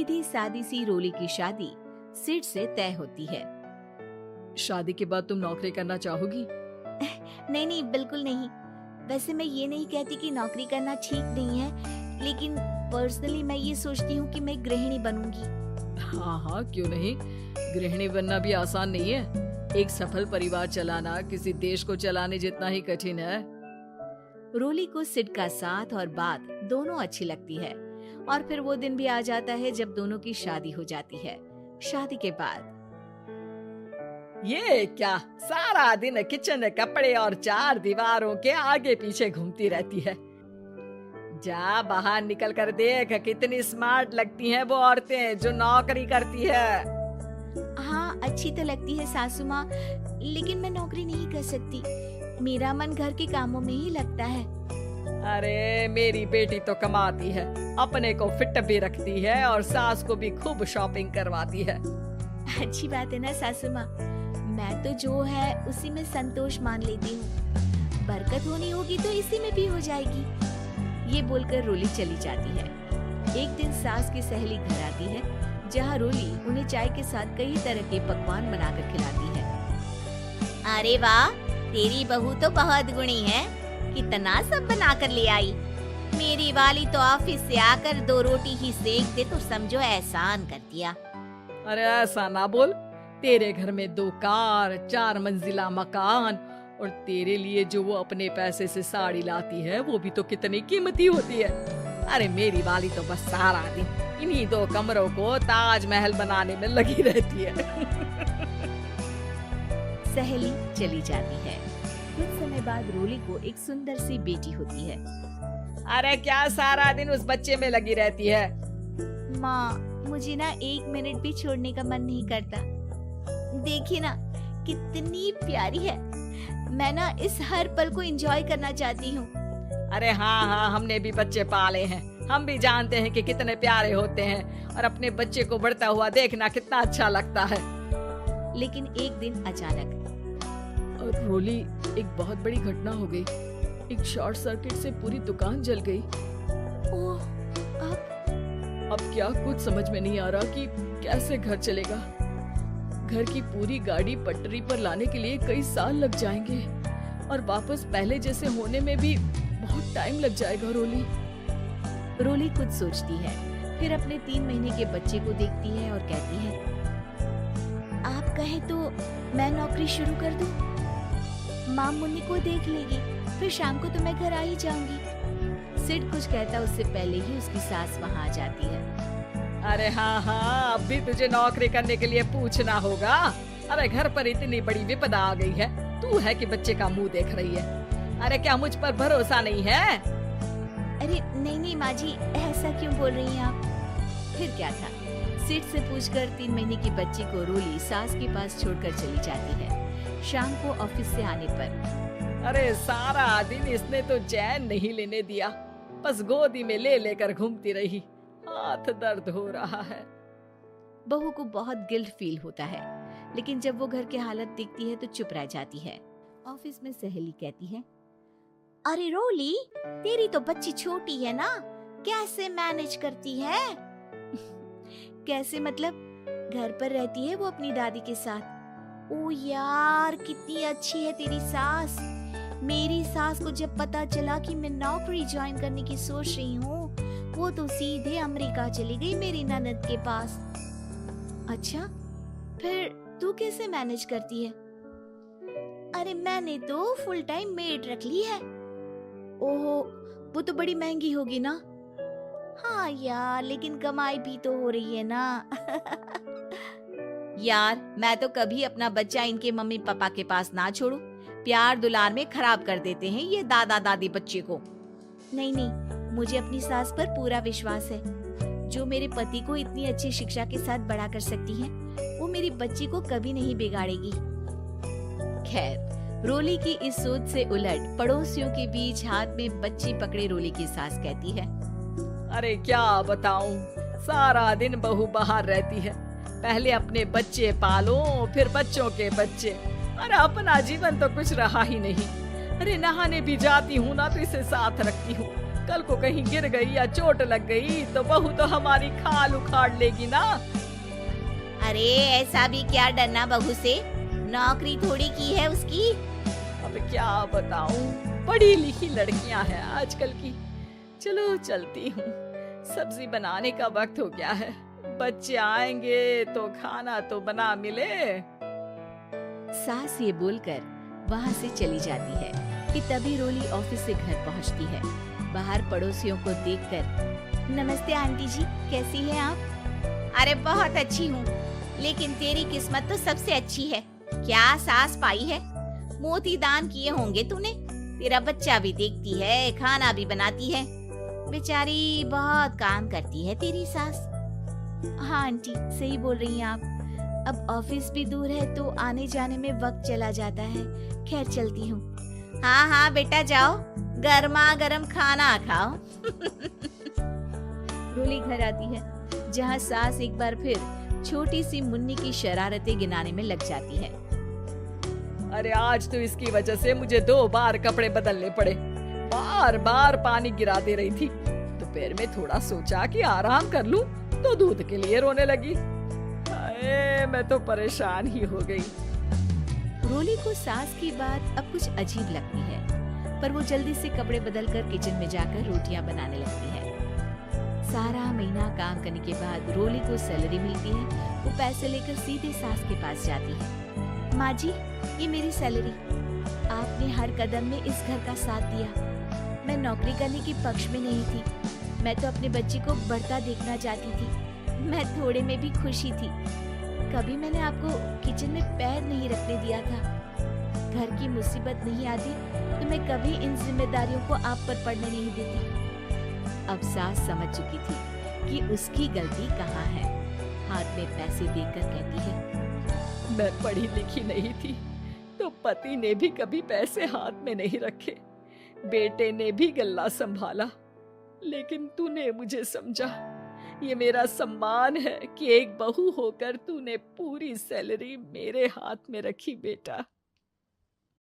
सीधी सादी सी रोली की शादी सिड से तय होती है। शादी के बाद तुम नौकरी करना चाहोगी? नहीं नहीं, बिल्कुल नहीं। वैसे मैं ये नहीं कहती कि नौकरी करना ठीक नहीं है, लेकिन पर्सनली मैं ये सोचती हूँ कि मैं गृहिणी बनूंगी। हाँ हाँ, क्यों नहीं। गृहिणी बनना भी आसान नहीं है। एक सफल परिवार चलाना किसी देश को चलाने जितना ही कठिन है। रोली को सिड का साथ और बात दोनों अच्छी लगती है और फिर वो दिन भी आ जाता है जब दोनों की शादी हो जाती है। शादी के बाद ये क्या, सारा दिन किचन कपड़े और चार दीवारों के आगे पीछे घूमती रहती है। जा बाहर निकल कर देख, कितनी स्मार्ट लगती हैं वो औरतें जो नौकरी करती है। हाँ, अच्छी तो लगती है सासू माँ, लेकिन मैं नौकरी नहीं कर सकती। मेरा मन घर के कामों में ही लगता है। अरे मेरी बेटी तो कमाती है, अपने को फिट भी रखती है और सास को भी खूब शॉपिंग करवाती है। अच्छी बात है ना सासू माँ, मैं तो जो है उसी में संतोष मान लेती हूँ। बरकत होनी होगी तो इसी में भी हो जाएगी। ये बोलकर रोली चली जाती है। एक दिन सास की सहेली घर आती है, जहाँ रोली उन्हें चाय के साथ कई तरह के पकवान बनाकर खिलाती है। अरे वाह, तेरी बहू तो बहुत गुणी है, कितना सब बना कर ले आई। मेरी वाली तो ऑफिस से आकर 2 रोटी ही सेक दे तो समझो एहसान कर दिया। अरे ऐसा ना बोल, तेरे घर में 2 कार, 4 मंजिला मकान और तेरे लिए जो वो अपने पैसे से साड़ी लाती है वो भी तो कितनी कीमती होती है। अरे मेरी वाली तो बस सारा दिन इन्हीं 2 कमरों को ताजमहल बनाने में लगी रहती है। सहेली चली जाती है। कुछ समय बाद रोली को एक सुंदर सी बेटी होती है। अरे क्या सारा दिन उस बच्चे में लगी रहती है? माँ, मुझे ना 1 मिनट भी छोड़ने का मन नहीं करता। देखिए ना कितनी प्यारी है। मैं ना इस हर पल को एंजॉय करना चाहती हूँ। अरे हाँ हाँ, हमने भी बच्चे पाले हैं, हम भी जानते हैं कि कितने प्यारे होते हैं और अपने बच्चे को बढ़ता हुआ देखना कितना अच्छा लगता है। लेकिन एक दिन अचानक रोली, एक बहुत बड़ी घटना हो गई। एक शॉर्ट सर्किट से पूरी दुकान जल गई। ओह, अब क्या, कुछ समझ में नहीं आ रहा कि कैसे घर चलेगा। घर की पूरी गाड़ी पटरी पर लाने के लिए कई साल लग जाएंगे और वापस पहले जैसे होने में भी बहुत टाइम लग जाएगा। रोली कुछ सोचती है, फिर अपने 3 महीने के बच्चे को देखती है और कहती है, आप कहे तो मैं नौकरी शुरू कर दूं? माँ मुन्नी को देख लेगी, फिर शाम को तो मैं घर आ ही जाऊंगी। सिड कुछ कहता उससे पहले ही उसकी सास वहाँ आ जाती है। अरे हाँ हाँ, अब भी तुझे नौकरी करने के लिए पूछना होगा। अरे घर पर इतनी बड़ी विपदा आ गई है, तू है कि बच्चे का मुंह देख रही है। अरे क्या मुझ पर भरोसा नहीं है? अरे नहीं नहीं माँ जी, ऐसा क्यों बोल रही हैं आप? फिर क्या था, सिड से पूछकर 3 महीने की बच्ची को रोली सास के पास छोड़कर चली जाती है। शाम को ऑफिस से आने पर अरे सारा दिन इसने तो चैन नहीं लेने दिया, बस गोदी में ले लेकर घूमती रही। हाथ दर्द हो रहा है। बहू को बहुत गिल्ट फील होता है, लेकिन जब वो घर की हालत देखती है तो चुप रह जाती है। ऑफिस में सहेली कहती है, अरे रोली, तेरी तो बच्ची छोटी है ना, कैसे मैनेज करती है? कैसे मतलब? घर पर रहती है वो अपनी दादी के साथ। ओ यार, कितनी अच्छी है तेरी सास। मेरी सास को जब पता चला कि मैं नौकरी ज्वाइन करने की सोच रही हूँ, वो तो सीधे अमेरिका चली गई मेरी ननद के पास। अच्छा, फिर तू कैसे मैनेज करती है? अरे मैंने तो फुल टाइम मेड रख ली है। ओहो, वो तो बड़ी महंगी होगी ना? हाँ यार, लेकिन कमाई भी तो हो रही है ना। यार, मैं तो कभी अपना बच्चा इनके मम्मी पापा के पास ना छोड़ू। प्यार दुलार में खराब कर देते हैं ये दादा दादी बच्चे को। नहीं नहीं, मुझे अपनी सास पर पूरा विश्वास है। जो मेरे पति को इतनी अच्छी शिक्षा के साथ बड़ा कर सकती है, वो मेरी बच्ची को कभी नहीं बिगाड़ेगी। खैर, रोली की इस सोच से उलट पड़ोसियों के बीच हाथ में बच्ची पकड़े रोली की सास कहती है, अरे क्या बताऊं, सारा दिन बहू बाहर रहती है। पहले अपने बच्चे पालो, फिर बच्चों के बच्चे। अरे अपना जीवन तो कुछ रहा ही नहीं। अरे नहाने भी जाती हूँ ना तो इसे साथ रखती हूँ, कल को कहीं गिर गई या चोट लग गई तो बहू तो हमारी खाल उखाड़ लेगी ना। अरे ऐसा भी क्या डरना बहू से, नौकरी थोड़ी की है उसकी। अब क्या बताऊं, पढ़ी लिखी लड़कियां हैं आजकल की। चलो चलती हूँ, सब्जी बनाने का वक्त हो गया है, बच्चे आएंगे तो खाना तो बना मिले। सास ये बोलकर वहाँ से चली जाती है कि तभी रोली ऑफिस से घर पहुँचती है। बाहर पड़ोसियों को देखकर, नमस्ते आंटी जी, कैसी हैं आप? अरे बहुत अच्छी हूँ, लेकिन तेरी किस्मत तो सबसे अच्छी है। क्या सास पाई है, मोती दान किए होंगे तूने। तेरा बच्चा भी देखती है, खाना भी बनाती है। बेचारी बहुत काम करती है तेरी सास। हाँ आंटी, सही बोल रही हैं आप। अब ऑफिस भी दूर है तो आने जाने में वक्त चला जाता है। खैर चलती हूँ। हाँ हाँ बेटा जाओ, गर्मा गर्म खाना खाओ। रोली घर आती है, जहाँ सास एक बार फिर छोटी सी मुन्नी की शरारतें गिनाने में लग जाती है। अरे आज तो इसकी वजह से मुझे 2 बार कपड़े बदलने पड़े, बार बार पानी गिरा दे रही थी। दोपहर में थोड़ा सोचा कि आराम कर लूं तो दूध के लिए रोने लगी। हाय, मैं तो परेशान ही हो गई। रोली को सास की बात अब कुछ अजीब लगती है, पर वो जल्दी से कपड़े बदलकर किचन में जाकर रोटियां बनाने लगती है। सारा महीना काम करने के बाद रोली को सैलरी मिलती है। वो पैसे लेकर सीधे सास के पास जाती है। माँ जी, ये मेरी सैलरी। आपने हर कदम में इस घर का साथ दिया। मैं नौकरी करने के पक्ष में नहीं थी, मैं तो अपने बच्चे को बढ़ता देखना चाहती थी। मैं थोड़े में भी खुशी थी। कभी मैंने आपको किचन में पैर नहीं रखने दिया था। घर की मुसीबत नहीं आती तो मैं कभी इन जिम्मेदारियों को आप पर पड़ने नहीं देती। अब सास समझ चुकी थी कि उसकी गलती कहाँ है। हाथ में पैसे देकर कहती है, मैं पढ़ी लिखी नहीं थी तो पति ने भी कभी पैसे हाथ में नहीं रखे, बेटे ने भी गल्ला संभाला, लेकिन तूने मुझे समझा। ये मेरा सम्मान है कि एक बहू होकर तूने पूरी सैलरी मेरे हाथ में रखी बेटा।